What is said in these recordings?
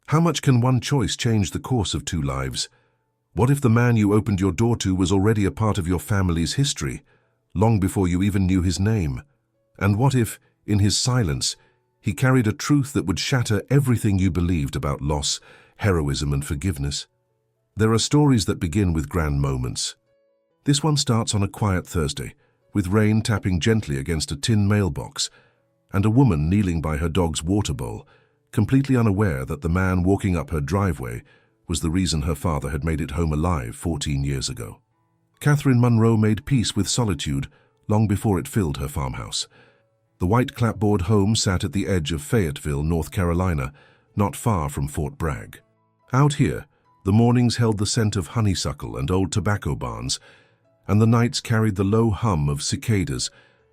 How much can one choice change the course of two lives? What if the man you opened your door to was already a part of your family's history, long before you even knew his name? And what if, in his silence, he carried a truth that would shatter everything you believed about loss, heroism, and forgiveness? There are stories that begin with grand moments. This one starts on a quiet Thursday, with rain tapping gently against a tin mailbox, and a woman kneeling by her dog's water bowl, completely unaware that the man walking up her driveway was the reason her father had made it home alive 14 years ago. Catherine Munro made peace with solitude long before it filled her farmhouse. The white clapboard home sat at the edge of Fayetteville, North Carolina, not far from Fort Bragg. Out here, the mornings held the scent of honeysuckle and old tobacco barns, and the nights carried the low hum of cicadas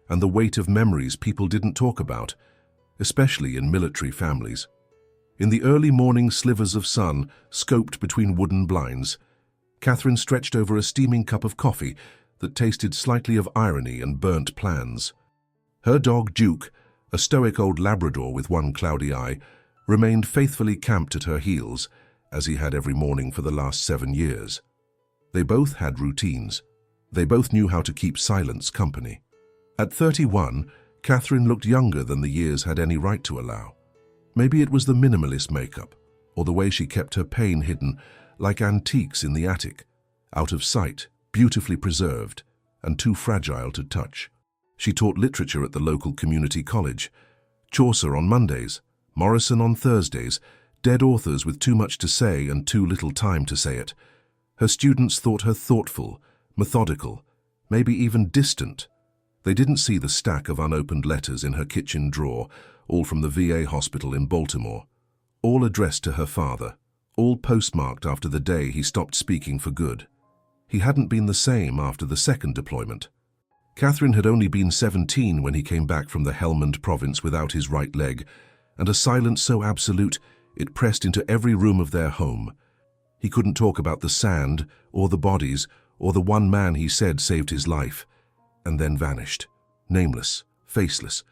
and the weight of memories people didn't talk about, especially in military families. In the early morning slivers of sun scoped between wooden blinds, Catherine stretched over a steaming cup of coffee that tasted slightly of irony and burnt plans. Her dog Duke, a stoic old Labrador with one cloudy eye, remained faithfully camped at her heels, as he had every morning for the last 7 years. They both had routines. They both knew how to keep silence company. At 31, Catherine looked younger than the years had any right to allow. Maybe it was the minimalist makeup, or the way she kept her pain hidden, like antiques in the attic, out of sight, beautifully preserved, and too fragile to touch. She taught literature at the local community college. Chaucer on Mondays, Morrison on Thursdays, dead authors with too much to say and too little time to say it. Her students thought her thoughtful, methodical, maybe even distant. They didn't see the stack of unopened letters in her kitchen drawer, all from the VA hospital in Baltimore, all addressed to her father, all postmarked after the day he stopped speaking for good. He hadn't been the same after the second deployment. Catherine had only been 17 when he came back from the Helmand province without his right leg, and a silence so absolute it pressed into every room of their home. He couldn't talk about the sand, or the bodies, or the one man he said saved his life, and then vanished, nameless, faceless,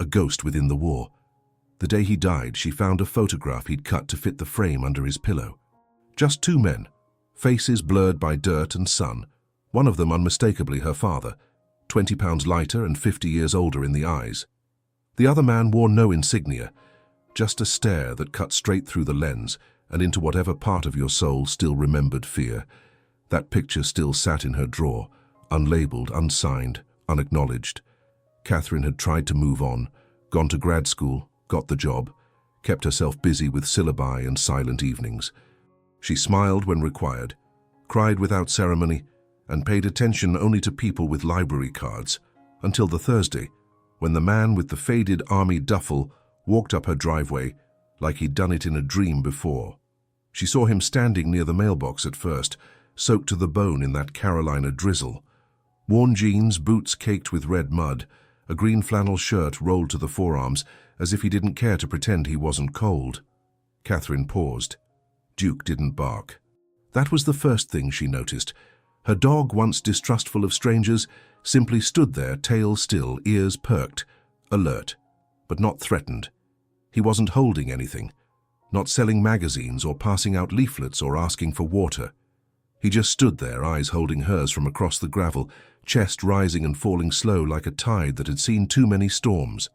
a ghost within the war. The day he died, she found a photograph he'd cut to fit the frame under his pillow. Just 2 men, faces blurred by dirt and sun, one of them unmistakably her father, 20 pounds lighter and 50 years older in the eyes. The other man wore no insignia, just a stare that cut straight through the lens and into whatever part of your soul still remembered fear. That picture still sat in her drawer, unlabeled, unsigned, unacknowledged. Catherine had tried to move on, gone to grad school, got the job, kept herself busy with syllabi and silent evenings. She smiled when required, cried without ceremony, and paid attention only to people with library cards, until the Thursday, when the man with the faded army duffel walked up her driveway like he'd done it in a dream before. She saw him standing near the mailbox at first, soaked to the bone in that Carolina drizzle. Worn jeans, boots caked with red mud, a green flannel shirt rolled to the forearms as if he didn't care to pretend he wasn't cold. Catherine paused. Duke didn't bark. That was the first thing she noticed. Her dog, once distrustful of strangers, simply stood there, tail still, ears perked, alert, but not threatened. He wasn't holding anything, not selling magazines or passing out leaflets or asking for water. He just stood there, eyes holding hers from across the gravel, chest rising and falling slow like a tide that had seen too many storms.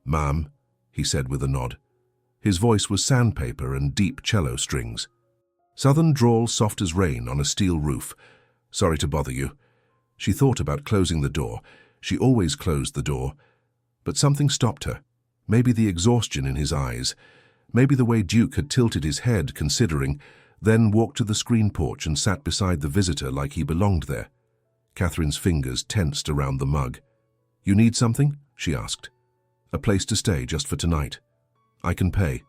"Ma'am," he said with a nod. His voice was sandpaper and deep cello strings. Southern drawl soft as rain on a steel roof. "Sorry to bother you." She thought about closing the door. She always closed the door. But something stopped her. Maybe the exhaustion in his eyes. Maybe the way Duke had tilted his head, considering, then walked to the screen porch and sat beside the visitor like he belonged there. Catherine's fingers tensed around the mug. "You need something?" she asked. "A place to stay just for tonight. I can pay."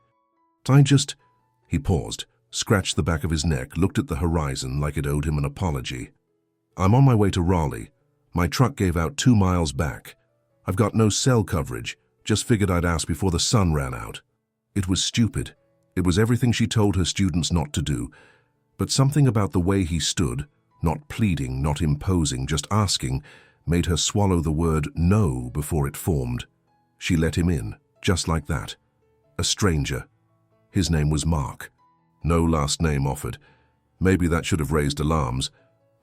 He paused, scratched the back of his neck, looked at the horizon like it owed him an apology. "I'm on my way to Raleigh. My truck gave out 2 miles back. I've got no cell coverage. Just figured I'd ask before the sun ran out." It was stupid. It was everything she told her students not to do. But something about the way he stood, not pleading, not imposing, just asking, made her swallow the word no before it formed. She let him in, just like that. A stranger. His name was Mark. No last name offered. Maybe that should have raised alarms.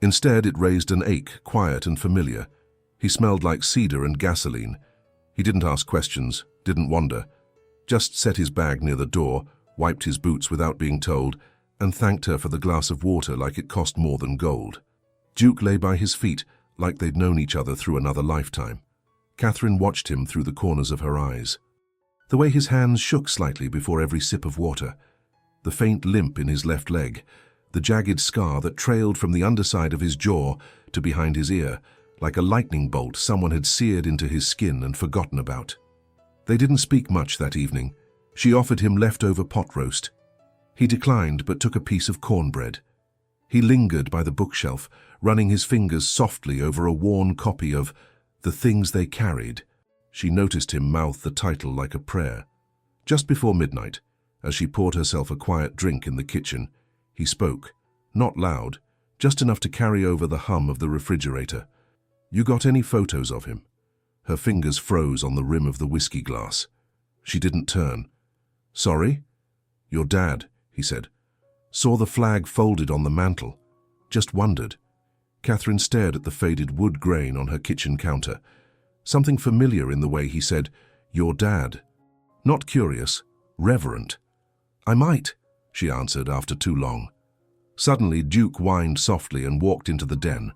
Instead, it raised an ache, quiet and familiar. He smelled like cedar and gasoline. He didn't ask questions, didn't wonder. Just set his bag near the door, wiped his boots without being told, and thanked her for the glass of water like it cost more than gold. Duke lay by his feet, like they'd known each other through another lifetime. Catherine watched him through the corners of her eyes. The way his hands shook slightly before every sip of water, the faint limp in his left leg, the jagged scar that trailed from the underside of his jaw to behind his ear, like a lightning bolt someone had seared into his skin and forgotten about. They didn't speak much that evening. She offered him leftover pot roast. He declined but took a piece of cornbread. He lingered by the bookshelf, running his fingers softly over a worn copy of The Things They Carried. She noticed him mouth the title like a prayer. Just before midnight, as she poured herself a quiet drink in the kitchen, he spoke, not loud, just enough to carry over the hum of the refrigerator. "You got any photos of him?" Her fingers froze on the rim of the whiskey glass. She didn't turn. "Sorry?" "Your dad," he said. "Saw the flag folded on the mantel. Just wondered." Catherine stared at the faded wood grain on her kitchen counter. Something familiar in the way he said, "Your dad." Not curious, reverent. "I might," she answered after too long. Suddenly, Duke whined softly and walked into the den.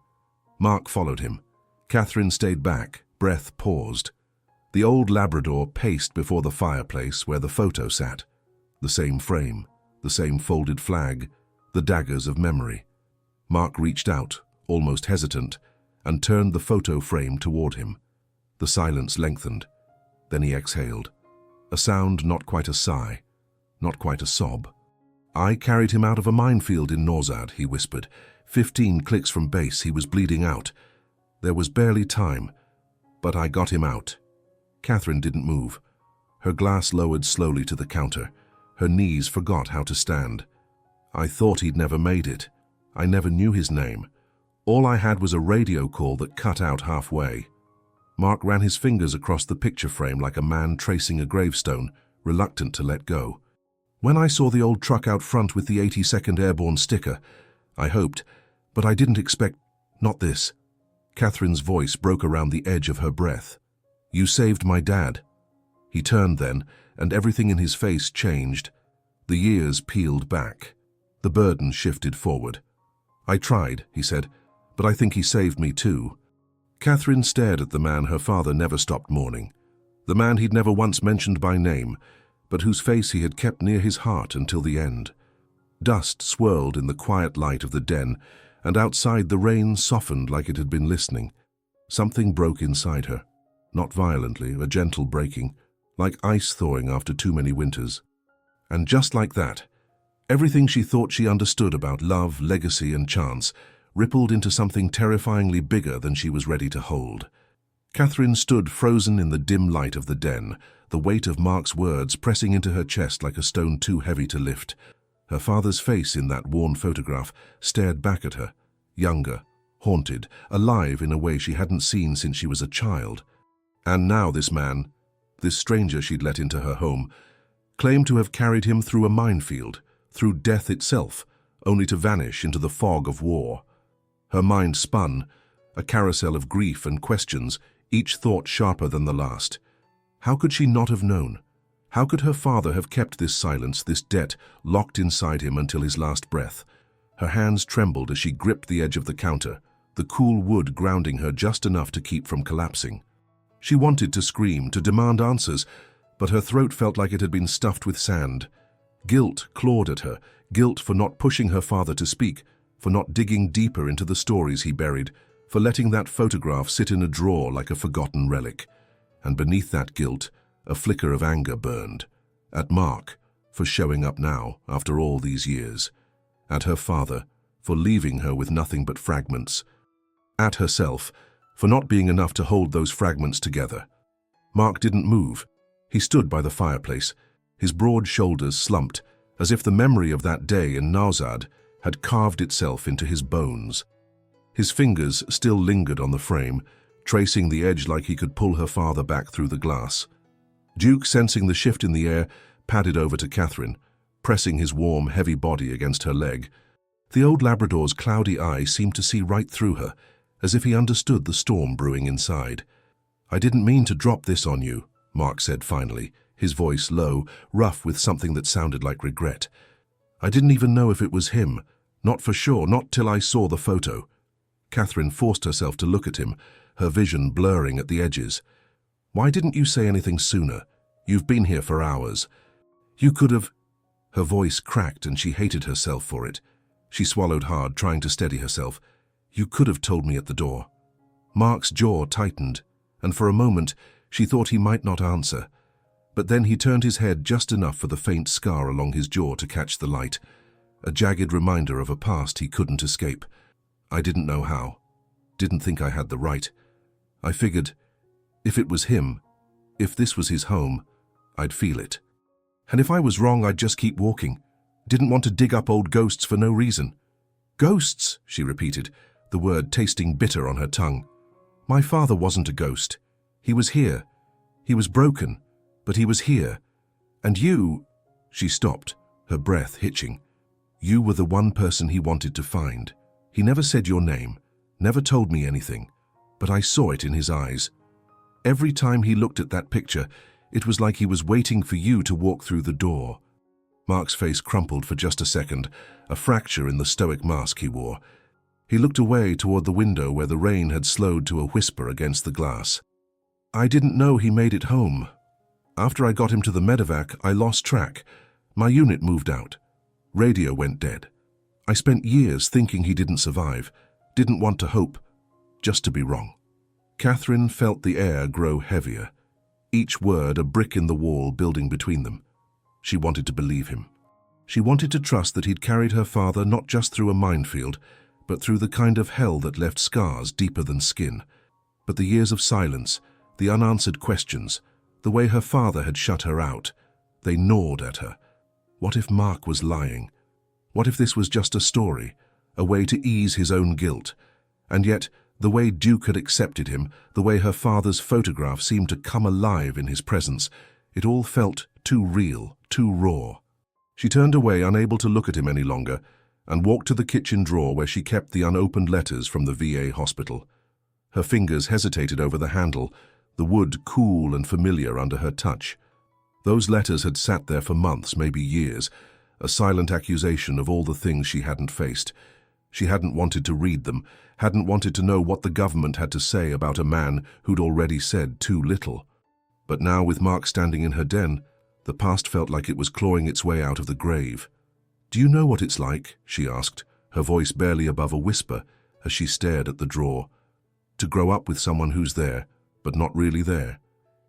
Mark followed him. Catherine stayed back, breath paused. The old Labrador paced before the fireplace where the photo sat. The same frame, the same folded flag, the daggers of memory. Mark reached out, almost hesitant, and turned the photo frame toward him. The silence lengthened. Then he exhaled. A sound not quite a sigh, not quite a sob. "I carried him out of a minefield in Norzad," he whispered. 15 clicks from base, he was bleeding out. There was barely time, but I got him out. Catherine didn't move. Her glass lowered slowly to the counter. Her knees forgot how to stand. "I thought he'd never made it. I never knew his name. All I had was a radio call that cut out halfway." Mark ran his fingers across the picture frame like a man tracing a gravestone, reluctant to let go. "When I saw the old truck out front with the 82nd Airborne sticker, I hoped, but I didn't expect, not this." Catherine's voice broke around the edge of her breath. "You saved my dad." He turned then, and everything in his face changed. The years peeled back. The burden shifted forward. "I tried," he said, "but I think he saved me too." Catherine stared at the man her father never stopped mourning. The man he'd never once mentioned by name, but whose face he had kept near his heart until the end. Dust swirled in the quiet light of the den, and outside the rain softened like it had been listening. Something broke inside her. Not violently, a gentle breaking, like ice thawing after too many winters. And just like that, everything she thought she understood about love, legacy, and chance rippled into something terrifyingly bigger than she was ready to hold. Catherine stood frozen in the dim light of the den, the weight of Mark's words pressing into her chest like a stone too heavy to lift. Her father's face in that worn photograph stared back at her, younger, haunted, alive in a way she hadn't seen since she was a child. And now this man, this stranger she'd let into her home, claimed to have carried him through a minefield, through death itself, only to vanish into the fog of war. Her mind spun, a carousel of grief and questions, each thought sharper than the last. How could she not have known? How could her father have kept this silence, this debt, locked inside him until his last breath? Her hands trembled as she gripped the edge of the counter, the cool wood grounding her just enough to keep from collapsing. She wanted to scream, to demand answers, but her throat felt like it had been stuffed with sand. Guilt clawed at her, guilt for not pushing her father to speak, for not digging deeper into the stories he buried, for letting that photograph sit in a drawer like a forgotten relic. And beneath that guilt, a flicker of anger burned. At Mark, for showing up now, after all these years. At her father, for leaving her with nothing but fragments. At herself, for not being enough to hold those fragments together. Mark didn't move. He stood by the fireplace, his broad shoulders slumped, as if the memory of that day in Norzad had carved itself into his bones. His fingers still lingered on the frame, tracing the edge like he could pull her father back through the glass. Duke, sensing the shift in the air, padded over to Catherine. pressing his warm, heavy body against her leg. The old Labrador's cloudy eye seemed to see right through her, as if he understood the storm brewing inside. "I didn't mean to drop this on you," Mark said finally, his voice low, rough with something that sounded like regret. "I didn't even know if it was him. Not for sure, not till I saw the photo." Catherine forced herself to look at him, her vision blurring at the edges. "Why didn't you say anything sooner? You've been here for hours. You could have—" Her voice cracked and she hated herself for it. She swallowed hard, trying to steady herself. "You could have told me at the door." Mark's jaw tightened, and for a moment she thought he might not answer. But then he turned his head just enough for the faint scar along his jaw to catch the light, a jagged reminder of a past he couldn't escape. "I didn't know how. Didn't think I had the right. I figured, if it was him, if this was his home, I'd feel it. And if I was wrong, I'd just keep walking. Didn't want to dig up old ghosts for no reason." "Ghosts," she repeated, the word tasting bitter on her tongue. "My father wasn't a ghost. He was here. He was broken, but he was here. And you—" She stopped, her breath hitching. "You were the one person he wanted to find. He never said your name, never told me anything, but I saw it in his eyes. Every time he looked at that picture, it was like he was waiting for you to walk through the door." Mark's face crumpled for just a second, a fracture in the stoic mask he wore. He looked away toward the window where the rain had slowed to a whisper against the glass. "I didn't know he made it home. After I got him to the medevac, I lost track. My unit moved out. Radio went dead. I spent years thinking he didn't survive, didn't want to hope, just to be wrong." Catherine felt the air grow heavier, each word a brick in the wall building between them. She wanted to believe him. She wanted to trust that he'd carried her father not just through a minefield, but through the kind of hell that left scars deeper than skin. But the years of silence, the unanswered questions, the way her father had shut her out, they gnawed at her. What if Mark was lying? What if this was just a story, a way to ease his own guilt? And yet, the way Duke had accepted him, the way her father's photograph seemed to come alive in his presence, it all felt too real, too raw. She turned away, unable to look at him any longer, and walked to the kitchen drawer where she kept the unopened letters from the VA hospital. Her fingers hesitated over the handle, the wood cool and familiar under her touch. Those letters had sat there for months, maybe years, a silent accusation of all the things she hadn't faced. She hadn't wanted to read them, hadn't wanted to know what the government had to say about a man who'd already said too little. But now, with Mark standing in her den, the past felt like it was clawing its way out of the grave. "Do you know what it's like?" she asked, her voice barely above a whisper, as she stared at the drawer. "To grow up with someone who's there, but not really there.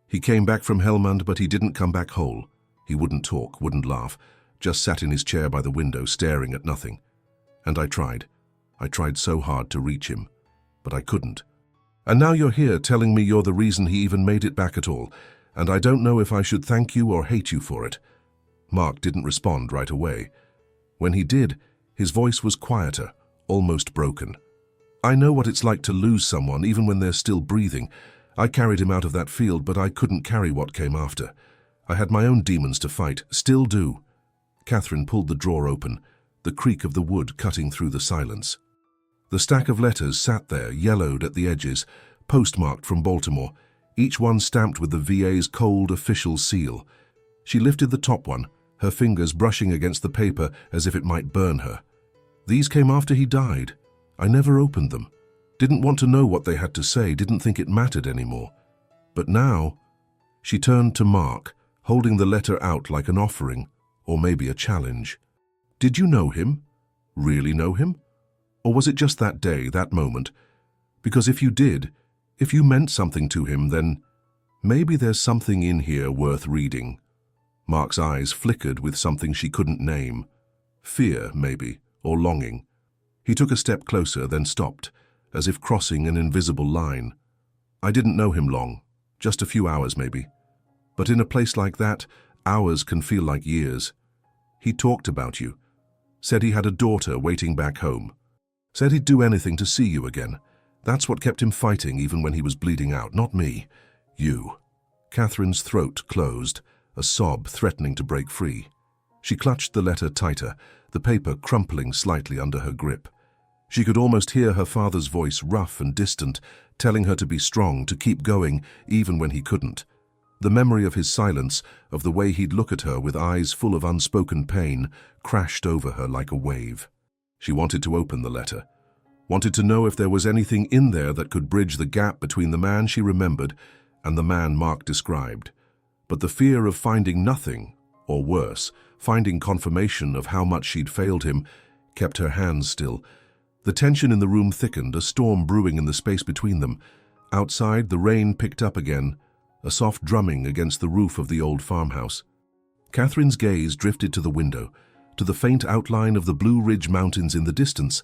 He came back from Helmand, but he didn't come back whole. He wouldn't talk, wouldn't laugh, just sat in his chair by the window, staring at nothing. And I tried. I tried so hard to reach him, but I couldn't. And now you're here telling me you're the reason he even made it back at all, and I don't know if I should thank you or hate you for it." Mark didn't respond right away. When he did, his voice was quieter, almost broken. "I know what it's like to lose someone, even when they're still breathing. I carried him out of that field, but I couldn't carry what came after. I had my own demons to fight, still do." Catherine pulled the drawer open, the creak of the wood cutting through the silence. The stack of letters sat there, yellowed at the edges, postmarked from Baltimore, each one stamped with the VA's cold official seal. She lifted the top one, her fingers brushing against the paper as if it might burn her. "These came after he died. I never opened them. Didn't want to know what they had to say, didn't think it mattered anymore. But now—" She turned to Mark, holding the letter out like an offering, or maybe a challenge. "Did you know him? Really know him? Or was it just that day, that moment? Because if you did, if you meant something to him, then maybe there's something in here worth reading." Mark's eyes flickered with something she couldn't name. Fear, maybe, or longing. He took a step closer, then stopped, as if crossing an invisible line. "I didn't know him long, just a few hours maybe. But in a place like that, hours can feel like years. He talked about you, said he had a daughter waiting back home, said he'd do anything to see you again. That's what kept him fighting even when he was bleeding out, not me. You." Catherine's throat closed, a sob threatening to break free. She clutched the letter tighter, the paper crumpling slightly under her grip. She could almost hear her father's voice, rough and distant, telling her to be strong, to keep going, even when he couldn't. The memory of his silence, of the way he'd look at her with eyes full of unspoken pain, crashed over her like a wave. She wanted to open the letter, wanted to know if there was anything in there that could bridge the gap between the man she remembered and the man Mark described. But the fear of finding nothing, or worse, finding confirmation of how much she'd failed him, kept her hands still. The tension in the room thickened, a storm brewing in the space between them. Outside, the rain picked up again, a soft drumming against the roof of the old farmhouse. Catherine's gaze drifted to the window, to the faint outline of the Blue Ridge Mountains in the distance,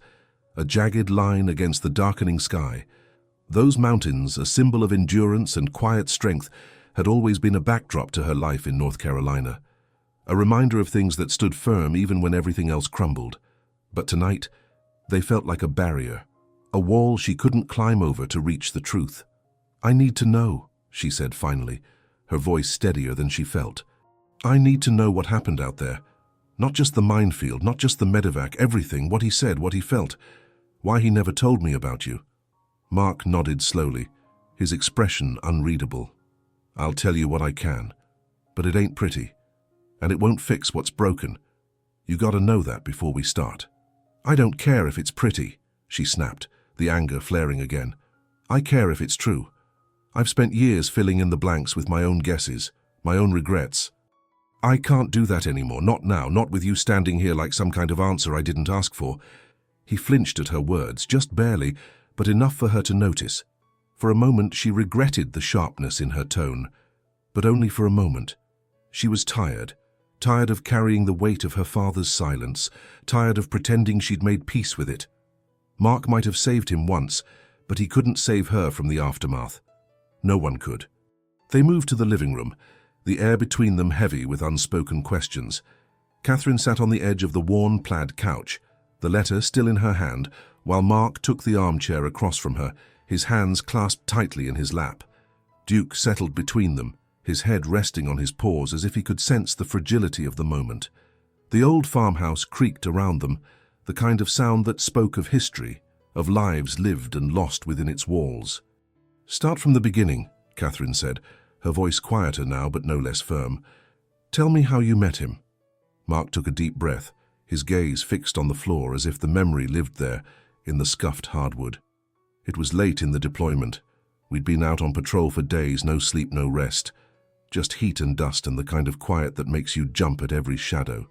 a jagged line against the darkening sky. Those mountains, a symbol of endurance and quiet strength, had always been a backdrop to her life in North Carolina, a reminder of things that stood firm even when everything else crumbled. But tonight, they felt like a barrier, a wall she couldn't climb over to reach the truth. "I need to know," she said finally, her voice steadier than she felt. "I need to know what happened out there. Not just the minefield, not just the medevac, everything, what he said, what he felt. Why he never told me about you." Mark nodded slowly, his expression unreadable. "I'll tell you what I can, but it ain't pretty, and it won't fix what's broken. You gotta know that before we start." "I don't care if it's pretty," she snapped, the anger flaring again. "I care if it's true. I've spent years filling in the blanks with my own guesses, my own regrets. I can't do that anymore, not now, not with you standing here like some kind of answer I didn't ask for." He flinched at her words, just barely, but enough for her to notice. For a moment she regretted the sharpness in her tone, but only for a moment. She was tired of carrying the weight of her father's silence, tired of pretending she'd made peace with it. Mark might have saved him once, but he couldn't save her from the aftermath. No one could. They moved to the living room, the air between them heavy with unspoken questions. Catherine sat on the edge of the worn plaid couch, the letter still in her hand, while Mark took the armchair across from her, his hands clasped tightly in his lap. Duke settled between them, his head resting on his paws as if he could sense the fragility of the moment. The old farmhouse creaked around them, the kind of sound that spoke of history, of lives lived and lost within its walls. "Start from the beginning," Catherine said, her voice quieter now but no less firm. "Tell me how you met him." Mark took a deep breath, his gaze fixed on the floor as if the memory lived there, in the scuffed hardwood. "It was late in the deployment. We'd been out on patrol for days, no sleep, no rest. Just heat and dust and the kind of quiet that makes you jump at every shadow.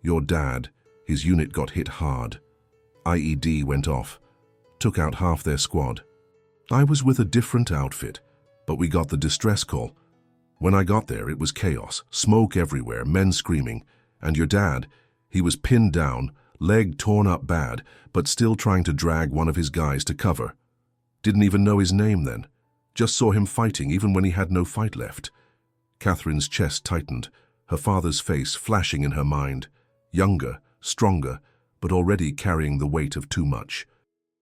Your dad, his unit got hit hard. IED went off, took out half their squad. I was with a different outfit, but we got the distress call. When I got there, it was chaos, smoke everywhere, men screaming. And your dad, he was pinned down, leg torn up bad, but still trying to drag one of his guys to cover. Didn't even know his name then. Just saw him fighting even when he had no fight left." Catherine's chest tightened, her father's face flashing in her mind. Younger, stronger, but already carrying the weight of too much.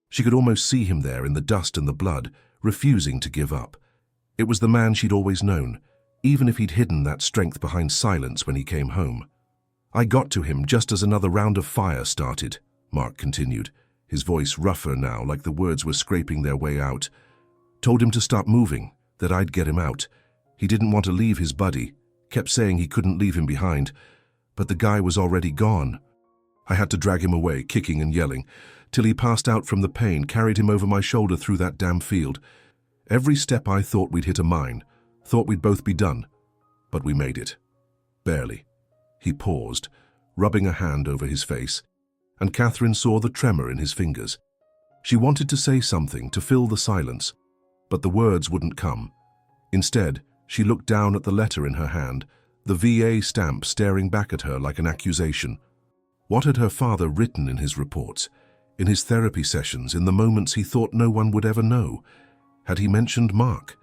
She could almost see him there in the dust and the blood, refusing to give up. It was the man she'd always known, even if he'd hidden that strength behind silence when he came home. "I got to him just as another round of fire started," Mark continued, his voice rougher now, like the words were scraping their way out. "Told him to stop moving, that I'd get him out. He didn't want to leave his buddy, kept saying he couldn't leave him behind, but the guy was already gone. I had to drag him away, kicking and yelling, till he passed out from the pain, carried him over my shoulder through that damn field. Every step I thought we'd hit a mine, thought we'd both be done. But we made it. Barely." He paused, rubbing a hand over his face, and Catherine saw the tremor in his fingers. She wanted to say something to fill the silence, but the words wouldn't come. Instead, she looked down at the letter in her hand, the VA stamp staring back at her like an accusation. What had her father written in his reports, in his therapy sessions, in the moments he thought no one would ever know? Had he mentioned Mark?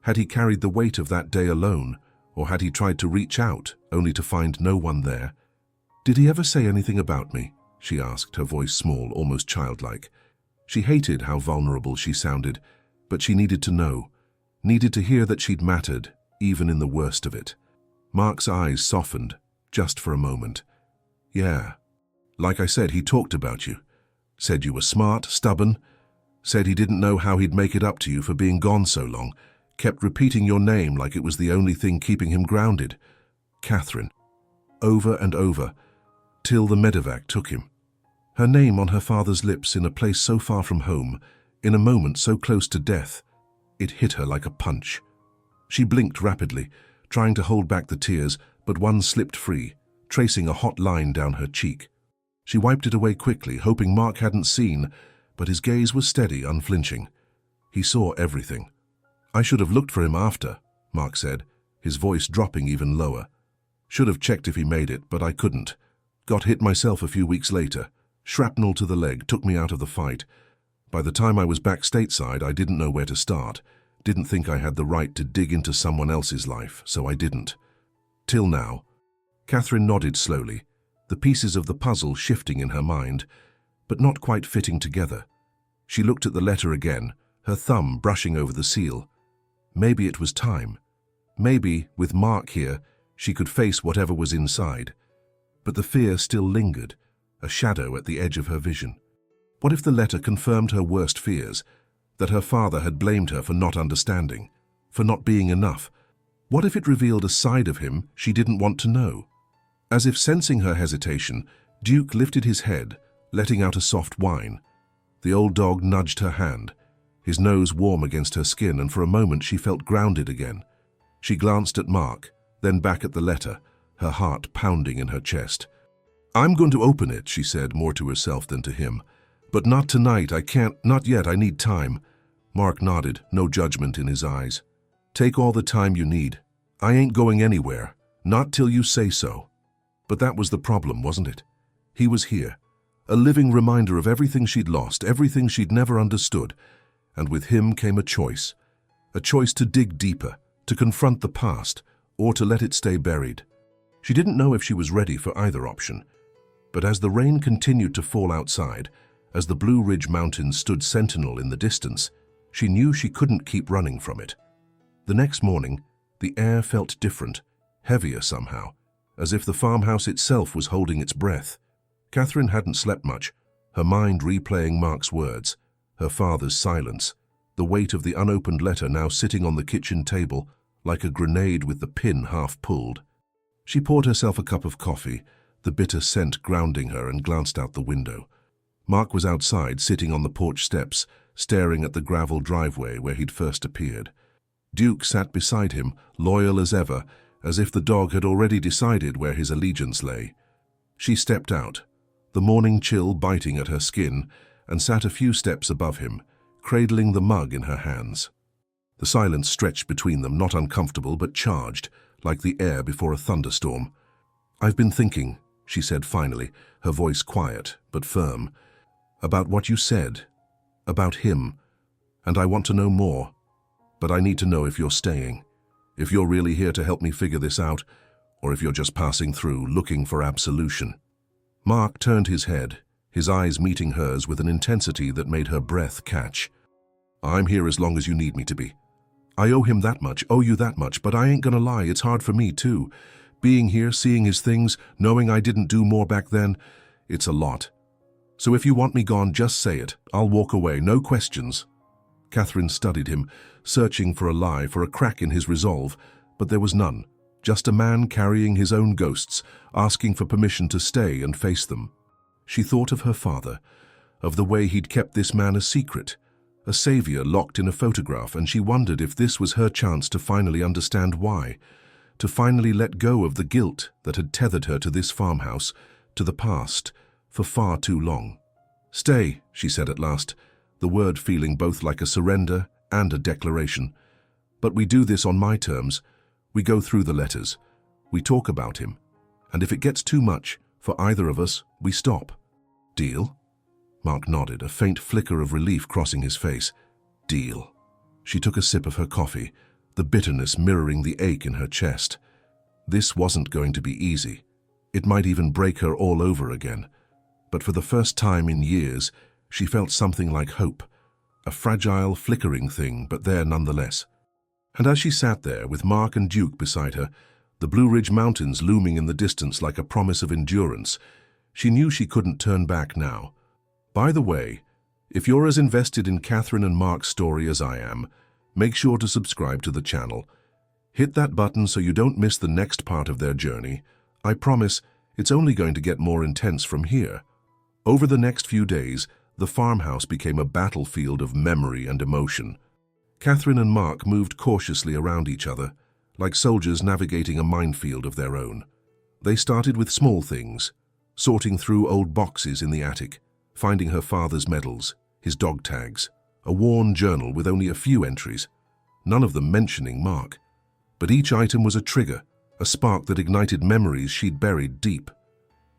Had he carried the weight of that day alone, or had he tried to reach out, only to find no one there? "Did he ever say anything about me?" she asked, her voice small, almost childlike. She hated how vulnerable she sounded, but she needed to know, needed to hear that she'd mattered, even in the worst of it. Mark's eyes softened, just for a moment, Yeah. Like I said, he talked about you. Said you were smart, stubborn. Said he didn't know how he'd make it up to you for being gone so long. Kept repeating your name like it was the only thing keeping him grounded. Catherine. Over and over, till the medevac took him. Her name on her father's lips in a place so far from home, in a moment so close to death. It hit her like a punch. She blinked rapidly, trying to hold back the tears, but one slipped free, tracing a hot line down her cheek. She wiped it away quickly, hoping Mark hadn't seen, but his gaze was steady, unflinching. He saw everything. I should have looked for him after, Mark said, his voice dropping even lower. Should have checked if he made it, but I couldn't. Got hit myself a few weeks later. Shrapnel to the leg took me out of the fight. By the time I was back stateside, I didn't know where to start. Didn't think I had the right to dig into someone else's life, so I didn't. Till now. Catherine nodded slowly, the pieces of the puzzle shifting in her mind, but not quite fitting together. She looked at the letter again, her thumb brushing over the seal. Maybe it was time. Maybe, with Mark here, she could face whatever was inside. But the fear still lingered, a shadow at the edge of her vision. What if the letter confirmed her worst fears, that her father had blamed her for not understanding, for not being enough? What if it revealed a side of him she didn't want to know? As if sensing her hesitation, Duke lifted his head, letting out a soft whine. The old dog nudged her hand, his nose warm against her skin, and for a moment she felt grounded again. She glanced at Mark, then back at the letter, her heart pounding in her chest. "I'm going to open it," she said, more to herself than to him. "But not tonight, I can't, not yet, I need time." Mark nodded, no judgment in his eyes. "Take all the time you need. I ain't going anywhere, not till you say so." But that was the problem, wasn't it? He was here, a living reminder of everything she'd lost, everything she'd never understood. And with him came a choice to dig deeper, to confront the past, or to let it stay buried. She didn't know if she was ready for either option. But as the rain continued to fall outside, as the Blue Ridge Mountains stood sentinel in the distance, she knew she couldn't keep running from it. The next morning, the air felt different, heavier somehow, as if the farmhouse itself was holding its breath. Catherine hadn't slept much, her mind replaying Mark's words, her father's silence, the weight of the unopened letter now sitting on the kitchen table like a grenade with the pin half pulled. She poured herself a cup of coffee, the bitter scent grounding her, and glanced out the window. Mark was outside, sitting on the porch steps, staring at the gravel driveway where he'd first appeared. Duke sat beside him, loyal as ever, as if the dog had already decided where his allegiance lay. She stepped out, the morning chill biting at her skin, and sat a few steps above him, cradling the mug in her hands. The silence stretched between them, not uncomfortable but charged, like the air before a thunderstorm. "I've been thinking," she said finally, her voice quiet but firm, "about what you said, about him, and I want to know more. But I need to know if you're staying, if you're really here to help me figure this out, or if you're just passing through, looking for absolution." Mark turned his head, his eyes meeting hers with an intensity that made her breath catch. "I'm here as long as you need me to be. I owe him that much, owe you that much, but I ain't gonna lie, it's hard for me too. Being here, seeing his things, knowing I didn't do more back then, it's a lot. So if you want me gone, just say it. I'll walk away, no questions." Catherine studied him, searching for a lie, for a crack in his resolve, but there was none. Just a man carrying his own ghosts, asking for permission to stay and face them. She thought of her father, of the way he'd kept this man a secret, a savior locked in a photograph, and she wondered if this was her chance to finally understand why, to finally let go of the guilt that had tethered her to this farmhouse, to the past, for far too long. "Stay," she said at last, the word feeling both like a surrender and a declaration. "But we do this on my terms. We go through the letters. We talk about him. And if it gets too much, for either of us, we stop. Deal?" Mark nodded, a faint flicker of relief crossing his face. "Deal." She took a sip of her coffee, the bitterness mirroring the ache in her chest. This wasn't going to be easy. It might even break her all over again. But for the first time in years, she felt something like hope, a fragile, flickering thing, but there nonetheless. And as she sat there, with Mark and Duke beside her, the Blue Ridge Mountains looming in the distance like a promise of endurance, She knew she couldn't turn back now. By the way, if you're as invested in Catherine and Mark's story as I am, make sure to subscribe to the channel. Hit that button so you don't miss the next part of their journey. I promise it's only going to get more intense from here. Over the next few days, the farmhouse became a battlefield of memory and emotion. Catherine and Mark moved cautiously around each other, like soldiers navigating a minefield of their own. They started with small things, sorting through old boxes in the attic, finding her father's medals, his dog tags, a worn journal with only a few entries, none of them mentioning Mark. But each item was a trigger, a spark that ignited memories she'd buried deep.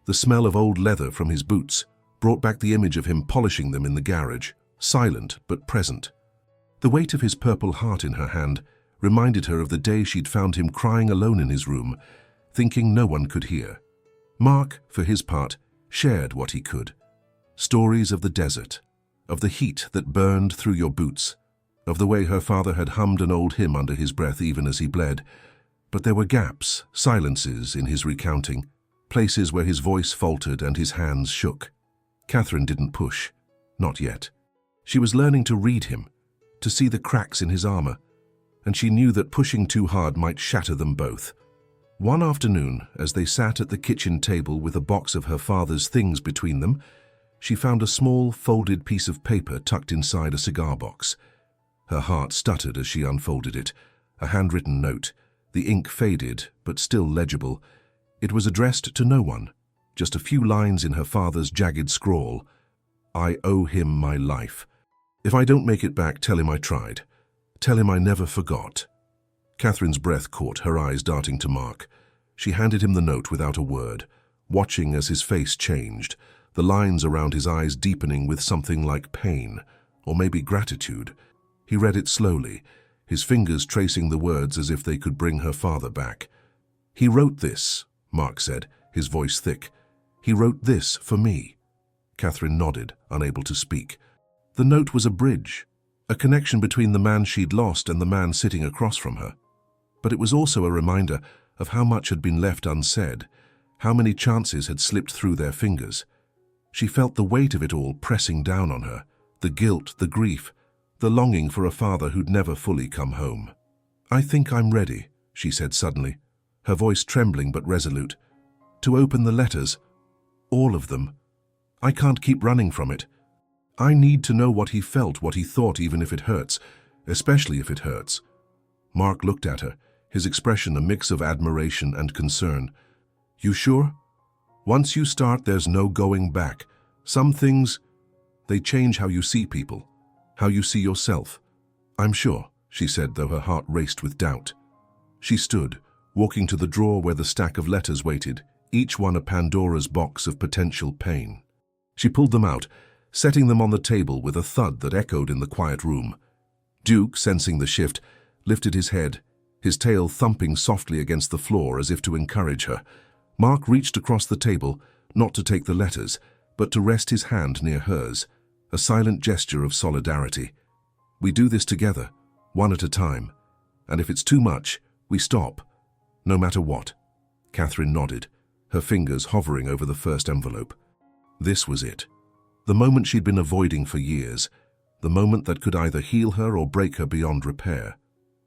The smell of old leather from his boots brought back the image of him polishing them in the garage, silent but present. The weight of his purple heart in her hand reminded her of the day she'd found him crying alone in his room, thinking no one could hear. Mark, for his part, shared what he could. Stories of the desert, of the heat that burned through your boots, of the way her father had hummed an old hymn under his breath even as he bled. But there were gaps, silences in his recounting, places where his voice faltered and his hands shook. Catherine didn't push, not yet. She was learning to read him, to see the cracks in his armor, and she knew that pushing too hard might shatter them both. One afternoon, as they sat at the kitchen table with a box of her father's things between them, she found a small, folded piece of paper tucked inside a cigar box. Her heart stuttered as she unfolded it, a handwritten note, the ink faded but still legible. It was addressed to no one, just a few lines in her father's jagged scrawl. "I owe him my life. If I don't make it back, tell him I tried. Tell him I never forgot." Catherine's breath caught, her eyes darting to Mark. She handed him the note without a word, watching as his face changed, the lines around his eyes deepening with something like pain, or maybe gratitude. He read it slowly, his fingers tracing the words as if they could bring her father back. "He wrote this," Mark said, his voice thick. "He wrote this for me." Catherine nodded, unable to speak. The note was a bridge, a connection between the man she'd lost and the man sitting across from her. But it was also a reminder of how much had been left unsaid, how many chances had slipped through their fingers. She felt the weight of it all pressing down on her, the guilt, the grief, the longing for a father who'd never fully come home. "I think I'm ready," she said suddenly, her voice trembling but resolute. "To open the letters. All of them. I can't keep running from it. I need to know what he felt, what he thought, even if it hurts, especially if it hurts." Mark looked at her, his expression a mix of admiration and concern. "You sure? Once you start, there's no going back. Some things, they change how you see people, how you see yourself." "I'm sure," she said, though her heart raced with doubt. She stood, walking to the drawer where the stack of letters waited, each one a Pandora's box of potential pain. She pulled them out, setting them on the table with a thud that echoed in the quiet room. Duke, sensing the shift, lifted his head, his tail thumping softly against the floor as if to encourage her. Mark reached across the table, not to take the letters, but to rest his hand near hers, a silent gesture of solidarity. "We do this together, one at a time, and if it's too much, we stop, no matter what." Catherine nodded, her fingers hovering over the first envelope. This was it. The moment she'd been avoiding for years, the moment that could either heal her or break her beyond repair.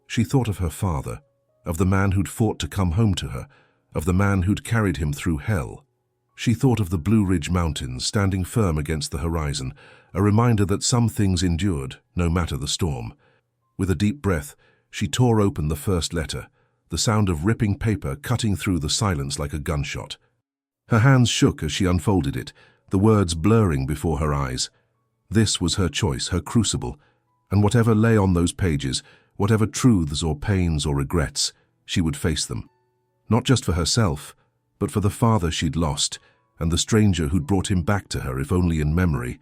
She thought of her father, of the man who'd fought to come home to her, of the man who'd carried him through hell. She thought of the Blue Ridge Mountains standing firm against the horizon, a reminder that some things endured, no matter the storm. With a deep breath, she tore open the first letter, the sound of ripping paper cutting through the silence like a gunshot. Her hands shook as she unfolded it, the words blurring before her eyes. This was her choice, her crucible, and whatever lay on those pages, whatever truths or pains or regrets, she would face them. Not just for herself, but for the father she'd lost, and the stranger who'd brought him back to her, if only in memory.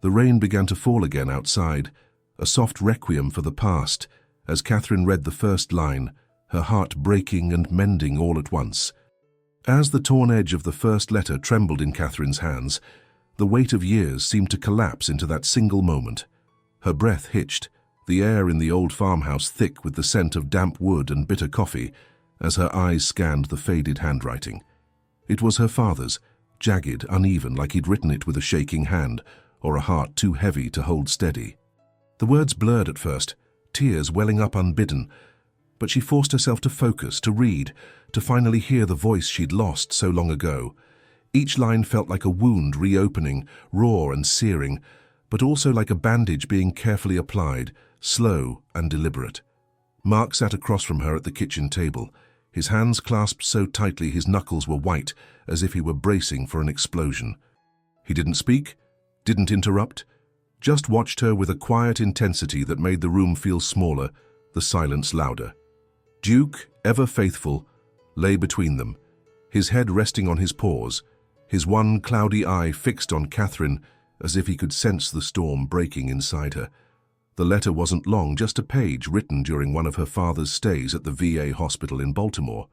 The rain began to fall again outside, a soft requiem for the past, as Catherine read the first line, her heart breaking and mending all at once. As the torn edge of the first letter trembled in Catherine's hands, the weight of years seemed to collapse into that single moment. Her breath hitched, the air in the old farmhouse thick with the scent of damp wood and bitter coffee, as her eyes scanned the faded handwriting. It was her father's, jagged, uneven, like he'd written it with a shaking hand, or a heart too heavy to hold steady. The words blurred at first, tears welling up unbidden, but she forced herself to focus, to read, to finally hear the voice she'd lost so long ago. Each line felt like a wound reopening, raw and searing, but also like a bandage being carefully applied, slow and deliberate. Mark sat across from her at the kitchen table, his hands clasped so tightly his knuckles were white, as if he were bracing for an explosion. He didn't speak, didn't interrupt, just watched her with a quiet intensity that made the room feel smaller, the silence louder. Duke, ever faithful, lay between them, his head resting on his paws, his one cloudy eye fixed on Catherine, as if he could sense the storm breaking inside her. The letter wasn't long, just a page written during one of her father's stays at the VA hospital in Baltimore.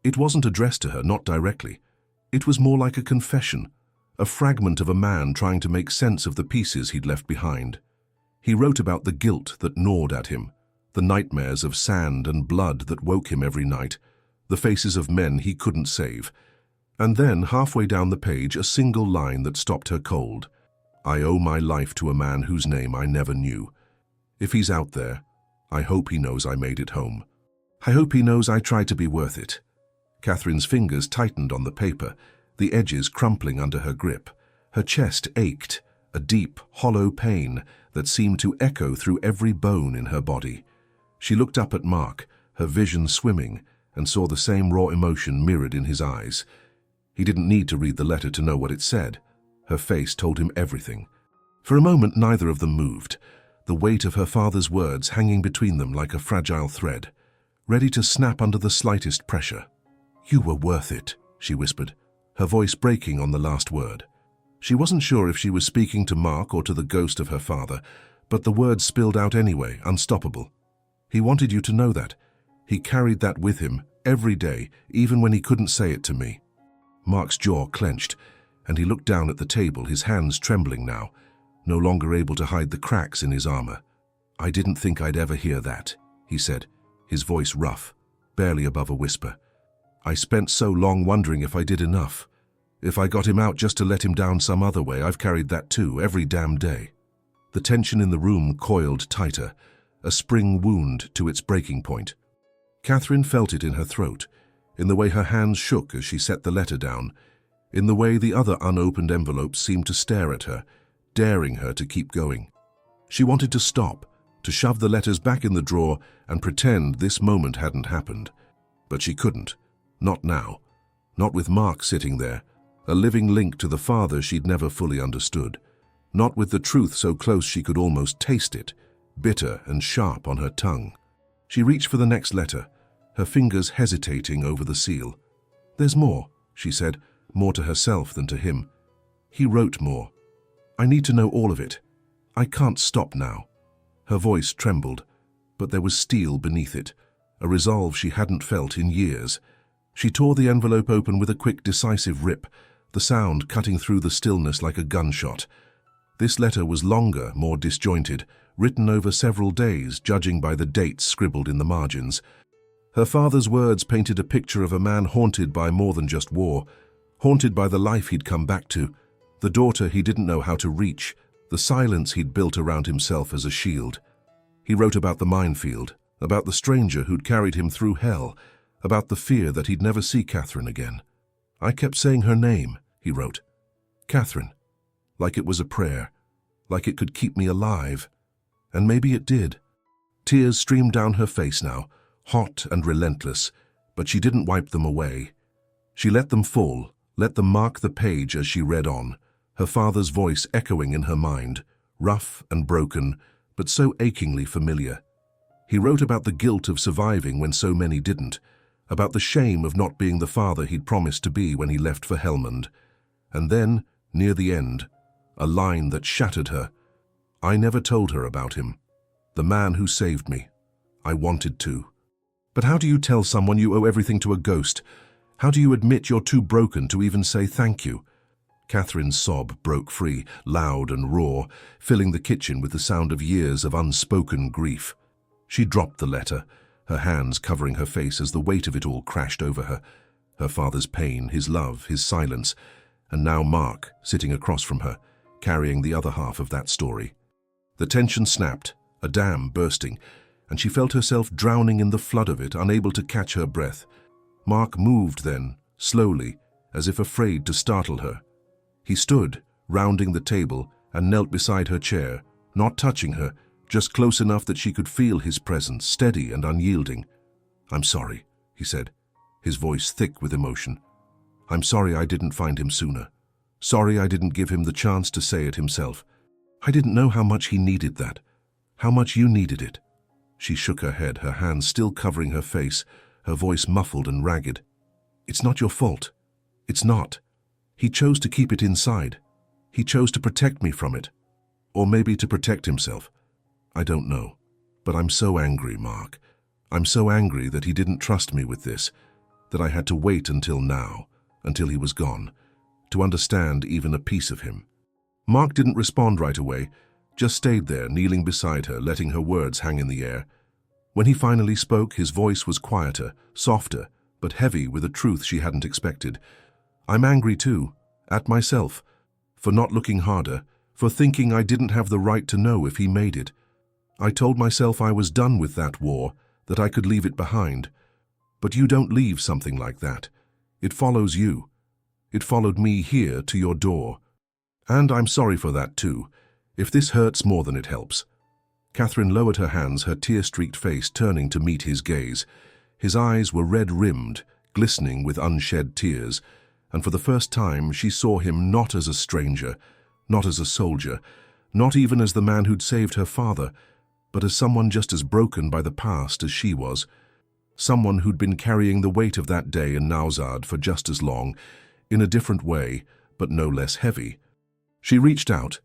It wasn't addressed to her, not directly. It was more like a confession, a fragment of a man trying to make sense of the pieces he'd left behind. He wrote about the guilt that gnawed at him, the nightmares of sand and blood that woke him every night, the faces of men he couldn't save. And then, halfway down the page, a single line that stopped her cold. I owe my life to a man whose name I never knew. If he's out there, I hope he knows I made it home. I hope he knows I tried to be worth it. Catherine's fingers tightened on the paper, the edges crumpling under her grip. Her chest ached, a deep, hollow pain that seemed to echo through every bone in her body. She looked up at Mark, her vision swimming, and saw the same raw emotion mirrored in his eyes. He didn't need to read the letter to know what it said. Her face told him everything. For a moment, neither of them moved, the weight of her father's words hanging between them like a fragile thread, ready to snap under the slightest pressure. You were worth it, she whispered, her voice breaking on the last word. She wasn't sure if she was speaking to Mark or to the ghost of her father, but the words spilled out anyway, unstoppable. He wanted you to know that. He carried that with him, every day, even when he couldn't say it to me. Mark's jaw clenched, and he looked down at the table, his hands trembling now, no longer able to hide the cracks in his armor. I didn't think I'd ever hear that, he said, his voice rough, barely above a whisper. I spent so long wondering if I did enough. If I got him out just to let him down some other way, I've carried that too, every damn day. The tension in the room coiled tighter, a spring wound to its breaking point. Catherine felt it in her throat, in the way her hands shook as she set the letter down, in the way the other unopened envelopes seemed to stare at her, daring her to keep going. She wanted to stop, to shove the letters back in the drawer and pretend this moment hadn't happened. But she couldn't. Not now. Not with Mark sitting there, a living link to the father she'd never fully understood. Not with the truth so close she could almost taste it, bitter and sharp on her tongue. She reached for the next letter, her fingers hesitating over the seal. There's more, she said, more to herself than to him. He wrote more. I need to know all of it. I can't stop now. Her voice trembled, but there was steel beneath it, a resolve she hadn't felt in years. She tore the envelope open with a quick, decisive rip, the sound cutting through the stillness like a gunshot. This letter was longer, more disjointed, written over several days, judging by the dates scribbled in the margins. Her father's words painted a picture of a man haunted by more than just war, haunted by the life he'd come back to, the daughter he didn't know how to reach, the silence he'd built around himself as a shield. He wrote about the minefield, about the stranger who'd carried him through hell, about the fear that he'd never see Catherine again. I kept saying her name, he wrote. Catherine. Like it was a prayer, like it could keep me alive. And maybe it did. Tears streamed down her face now, hot and relentless, but she didn't wipe them away. She let them fall, let them mark the page as she read on, her father's voice echoing in her mind, rough and broken, but so achingly familiar. He wrote about the guilt of surviving when so many didn't, about the shame of not being the father he'd promised to be when he left for Helmand. And then, near the end, a line that shattered her. I never told her about him. The man who saved me. I wanted to. But how do you tell someone you owe everything to a ghost? How do you admit you're too broken to even say thank you? Catherine's sob broke free, loud and raw, filling the kitchen with the sound of years of unspoken grief. She dropped the letter, her hands covering her face as the weight of it all crashed over her. Her father's pain, his love, his silence, and now Mark, sitting across from her, carrying the other half of that story. The tension snapped, a dam bursting, and she felt herself drowning in the flood of it, unable to catch her breath. Mark moved then, slowly, as if afraid to startle her. He stood, rounding the table, and knelt beside her chair, not touching her, just close enough that she could feel his presence, steady and unyielding. "I'm sorry," he said, his voice thick with emotion. "I'm sorry I didn't find him sooner. Sorry I didn't give him the chance to say it himself. I didn't know how much he needed that, how much you needed it." She shook her head, her hands still covering her face, her voice muffled and ragged. "It's not your fault. It's not. He chose to keep it inside. He chose to protect me from it. Or maybe to protect himself. I don't know. But I'm so angry, Mark. I'm so angry that he didn't trust me with this, that I had to wait until now, until he was gone, to understand even a piece of him." Mark didn't respond right away, just stayed there, kneeling beside her, letting her words hang in the air. When he finally spoke, his voice was quieter, softer, but heavy with a truth she hadn't expected. "I'm angry too, at myself, for not looking harder, for thinking I didn't have the right to know if he made it. I told myself I was done with that war, that I could leave it behind. But you don't leave something like that. It follows you. It followed me here to your door. And I'm sorry for that too, if this hurts more than it helps." Catherine lowered her hands, her tear-streaked face turning to meet his gaze. His eyes were red-rimmed, glistening with unshed tears, and for the first time she saw him not as a stranger, not as a soldier, not even as the man who'd saved her father, but as someone just as broken by the past as she was. Someone who'd been carrying the weight of that day in Nauzad for just as long, in a different way, but no less heavy. She reached out,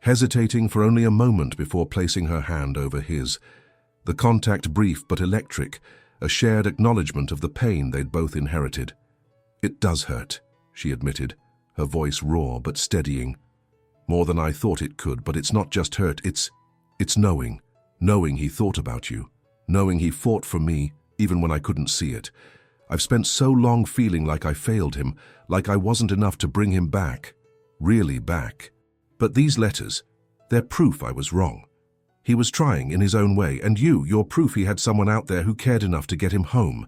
hesitating for only a moment before placing her hand over his. The contact brief but electric, a shared acknowledgement of the pain they'd both inherited. "It does hurt," she admitted, her voice raw but steadying. "More than I thought it could, but it's not just hurt, it's knowing. Knowing he thought about you. Knowing he fought for me, even when I couldn't see it. I've spent so long feeling like I failed him, like I wasn't enough to bring him back. Really back. But these letters, they're proof I was wrong. He was trying in his own way, and you're proof he had someone out there who cared enough to get him home."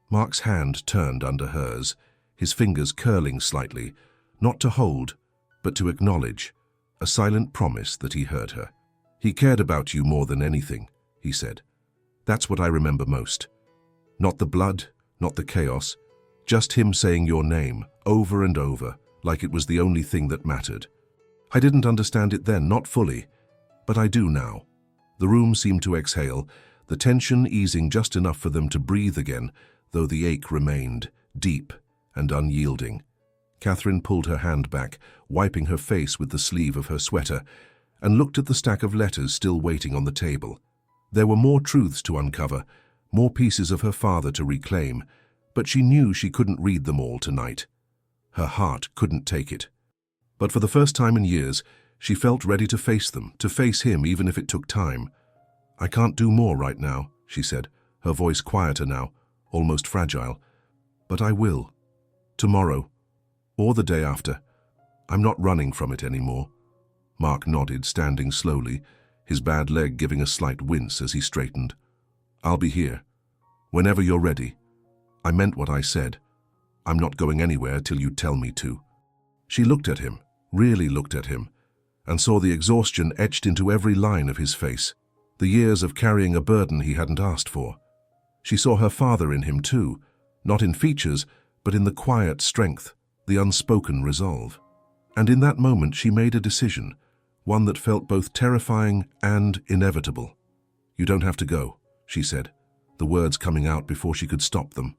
Mark's hand turned under hers, his fingers curling slightly, not to hold, but to acknowledge, a silent promise that he heard her. "He cared about you more than anything," he said. "That's what I remember most. Not the blood, not the chaos, just him saying your name, over and over, like it was the only thing that mattered. I didn't understand it then, not fully, but I do now." The room seemed to exhale, the tension easing just enough for them to breathe again, though the ache remained, deep and unyielding. Catherine pulled her hand back, wiping her face with the sleeve of her sweater, and looked at the stack of letters still waiting on the table. There were more truths to uncover, more pieces of her father to reclaim, but she knew she couldn't read them all tonight. Her heart couldn't take it. But for the first time in years, she felt ready to face them, to face him even if it took time. "I can't do more right now," she said, her voice quieter now, almost fragile. "But I will. Tomorrow. Or the day after. I'm not running from it anymore." Mark nodded, standing slowly, his bad leg giving a slight wince as he straightened. "I'll be here. Whenever you're ready. I meant what I said. I'm not going anywhere till you tell me to." She looked at him, really looked at him, and saw the exhaustion etched into every line of his face, the years of carrying a burden he hadn't asked for. She saw her father in him too, not in features, but in the quiet strength, the unspoken resolve. And in that moment she made a decision, one that felt both terrifying and inevitable. "You don't have to go," she said, the words coming out before she could stop them.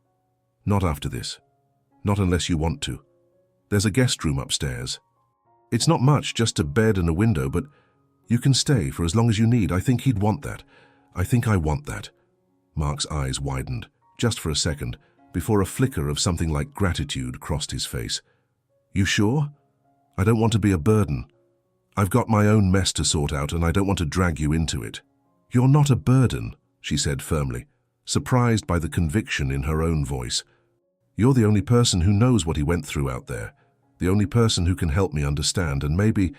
"Not after this. Not unless you want to. There's a guest room upstairs. It's not much, just a bed and a window, but you can stay for as long as you need. I think he'd want that. I think I want that." Mark's eyes widened, just for a second, before a flicker of something like gratitude crossed his face. "You sure? I don't want to be a burden. I've got my own mess to sort out, and I don't want to drag you into it." "You're not a burden," she said firmly, surprised by the conviction in her own voice. "You're the only person who knows what he went through out there, The only person who can help me understand, and maybe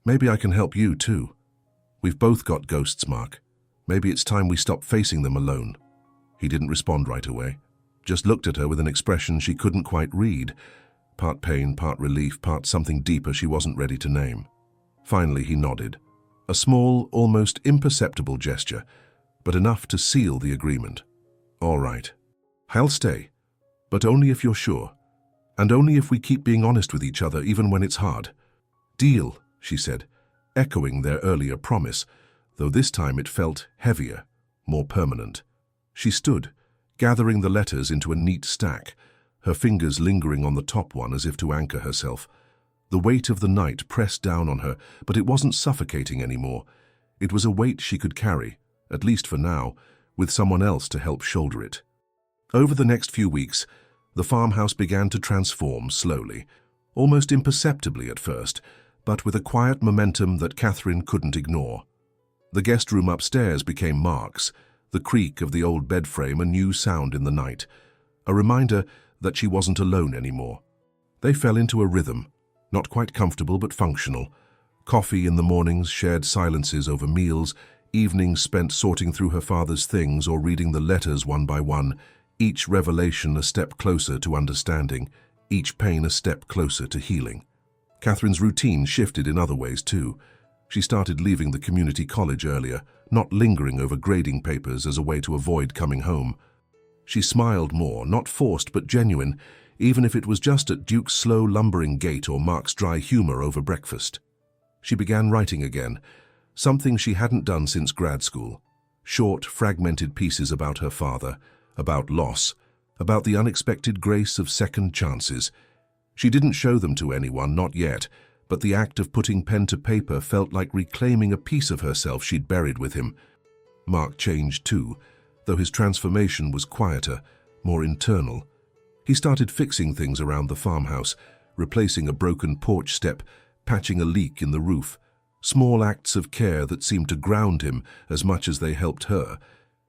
I can help you too. We've both got ghosts, Mark. Maybe it's time we stop facing them alone." He didn't respond right away, just looked at her with an expression she couldn't quite read, part pain, part relief, part something deeper she wasn't ready to name. Finally, he nodded, a small, almost imperceptible gesture, but enough to seal the agreement. "All right. I'll stay, but only if you're sure, and only if we keep being honest with each other even when it's hard." "Deal," she said, echoing their earlier promise, though this time it felt heavier, more permanent. She stood, gathering the letters into a neat stack, her fingers lingering on the top one as if to anchor herself. The weight of the night pressed down on her, but it wasn't suffocating anymore. It was a weight she could carry, at least for now, with someone else to help shoulder it. Over the next few weeks, the farmhouse began to transform slowly, almost imperceptibly at first, but with a quiet momentum that Catherine couldn't ignore. The guest room upstairs became Mark's, the creak of the old bed frame a new sound in the night, a reminder that she wasn't alone anymore. They fell into a rhythm, not quite comfortable but functional. Coffee in the mornings, shared silences over meals, evenings spent sorting through her father's things or reading the letters one by one, each revelation a step closer to understanding, each pain a step closer to healing. Catherine's routine shifted in other ways too. She started leaving the community college earlier, not lingering over grading papers as a way to avoid coming home. She smiled more, not forced but genuine, even if it was just at Duke's slow lumbering gait or Mark's dry humor over breakfast. She began writing again, something she hadn't done since grad school. Short, fragmented pieces about her father, about loss, about the unexpected grace of second chances. She didn't show them to anyone, not yet, but the act of putting pen to paper felt like reclaiming a piece of herself she'd buried with him. Mark changed too, though his transformation was quieter, more internal. He started fixing things around the farmhouse, replacing a broken porch step, patching a leak in the roof. Small acts of care that seemed to ground him as much as they helped her.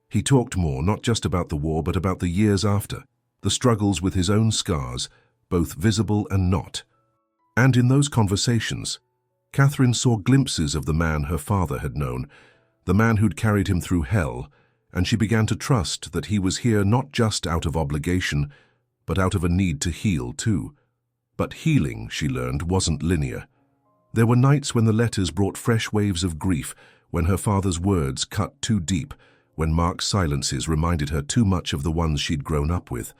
He talked more, not just about the war, but about the years after, the struggles with his own scars, both visible and not. And in those conversations, Catherine saw glimpses of the man her father had known, the man who'd carried him through hell, and she began to trust that he was here not just out of obligation, but out of a need to heal too. But healing, she learned, wasn't linear. There were nights when the letters brought fresh waves of grief, when her father's words cut too deep, when Mark's silences reminded her too much of the ones she'd grown up with.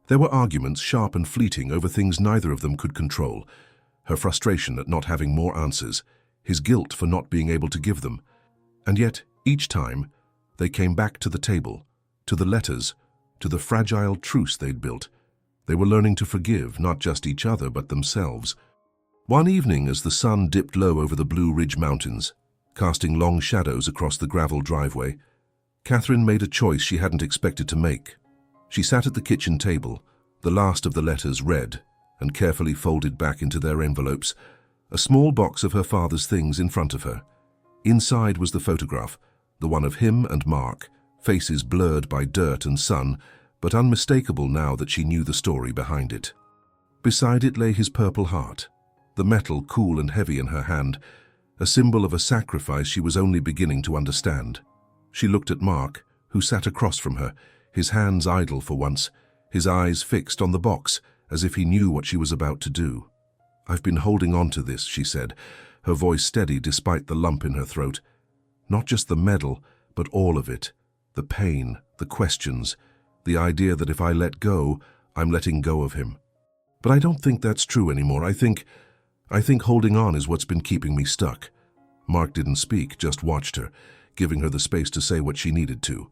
There were arguments, sharp and fleeting, over things neither of them could control. Her frustration at not having more answers, his guilt for not being able to give them. And yet, each time, they came back to the table, to the letters, to the fragile truce they'd built. They were learning to forgive, not just each other, but themselves. One evening, as the sun dipped low over the Blue Ridge Mountains, casting long shadows across the gravel driveway, Catherine made a choice she hadn't expected to make. She sat at the kitchen table, the last of the letters read and carefully folded back into their envelopes, a small box of her father's things in front of her. Inside was the photograph, the one of him and Mark, faces blurred by dirt and sun, but unmistakable now that she knew the story behind it. Beside it lay his purple heart, the metal cool and heavy in her hand, a symbol of a sacrifice she was only beginning to understand. She looked at Mark, who sat across from her, his hands idle for once, his eyes fixed on the box, as if he knew what she was about to do. "I've been holding on to this," she said, her voice steady despite the lump in her throat. "Not just the medal, but all of it. The pain, the questions, the idea that if I let go, I'm letting go of him. But I don't think that's true anymore. I think holding on is what's been keeping me stuck." Mark didn't speak, just watched her, giving her the space to say what she needed to.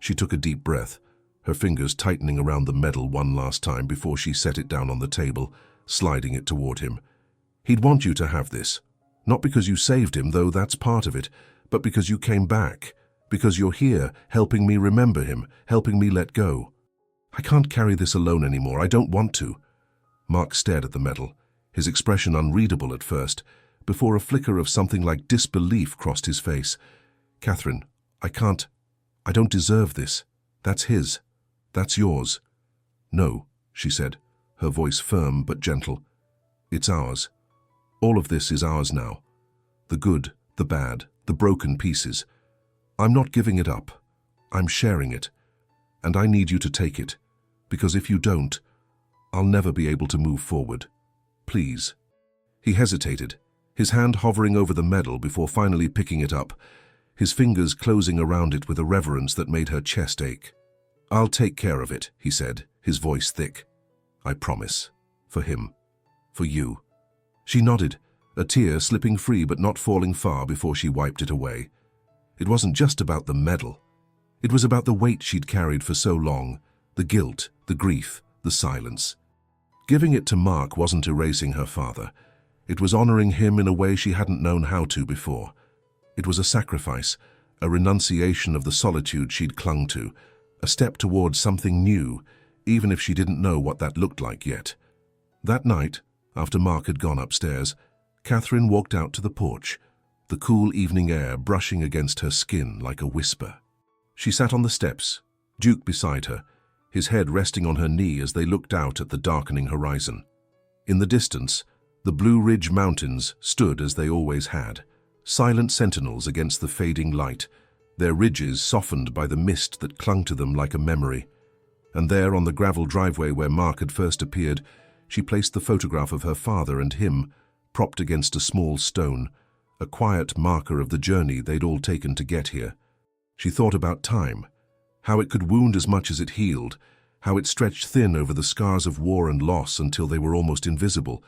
She took a deep breath, her fingers tightening around the medal one last time before she set it down on the table, sliding it toward him. "He'd want you to have this. Not because you saved him, though that's part of it, but because you came back, because you're here, helping me remember him, helping me let go. I can't carry this alone anymore. I don't want to." Mark stared at the medal, his expression unreadable at first, before a flicker of something like disbelief crossed his face. "Catherine, I don't deserve this. That's his. That's yours." "No," she said, her voice firm but gentle. It's ours. All of this is ours now. The good, the bad, the broken pieces. I'm not giving it up. I'm sharing it. And I need you to take it, because if you don't, I'll never be able to move forward. Please." He hesitated, his hand hovering over the medal before finally picking it up, his fingers closing around it with a reverence that made her chest ache. "I'll take care of it," he said, his voice thick. "I promise. For him. For you." She nodded, a tear slipping free but not falling far before she wiped it away. It wasn't just about the medal. It was about the weight she'd carried for so long, the guilt, the grief, the silence. Giving it to Mark wasn't erasing her father. It was honoring him in a way she hadn't known how to before. It was a sacrifice, a renunciation of the solitude she'd clung to, a step towards something new, even if she didn't know what that looked like yet. That night, after Mark had gone upstairs, Catherine walked out to the porch, the cool evening air brushing against her skin like a whisper. She sat on the steps, Duke beside her, his head resting on her knee as they looked out at the darkening horizon. In the distance, the Blue Ridge Mountains stood as they always had, silent sentinels against the fading light, their ridges softened by the mist that clung to them like a memory. And there, on the gravel driveway where Mark had first appeared, she placed the photograph of her father and him, propped against a small stone, a quiet marker of the journey they'd all taken to get here. She thought about time, how it could wound as much as it healed, how it stretched thin over the scars of war and loss until they were almost invisible,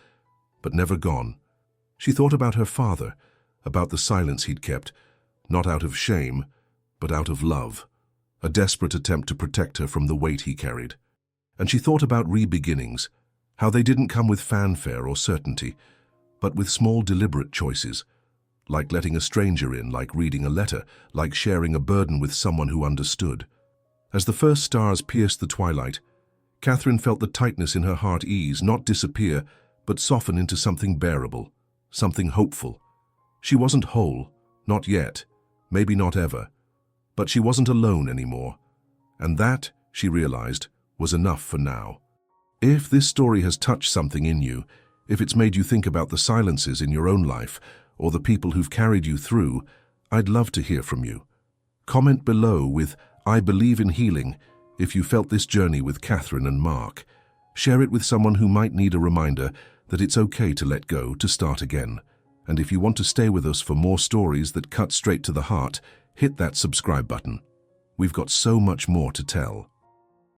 but never gone. She thought about her father, about the silence he'd kept, not out of shame, but out of love, a desperate attempt to protect her from the weight he carried. And she thought about re-beginnings, how they didn't come with fanfare or certainty, but with small deliberate choices, like letting a stranger in, like reading a letter, like sharing a burden with someone who understood. As the first stars pierced the twilight, Catherine felt the tightness in her heart ease, not disappear, but soften into something bearable, something hopeful. She wasn't whole, not yet, maybe not ever, but she wasn't alone anymore. And that, she realized, was enough for now. If this story has touched something in you, if it's made you think about the silences in your own life, or the people who've carried you through, I'd love to hear from you. Comment below with "I believe in healing" if you felt this journey with Catherine and Mark. Share it with someone who might need a reminder that it's okay to let go, to start again. And if you want to stay with us for more stories that cut straight to the heart, hit that subscribe button. We've got so much more to tell.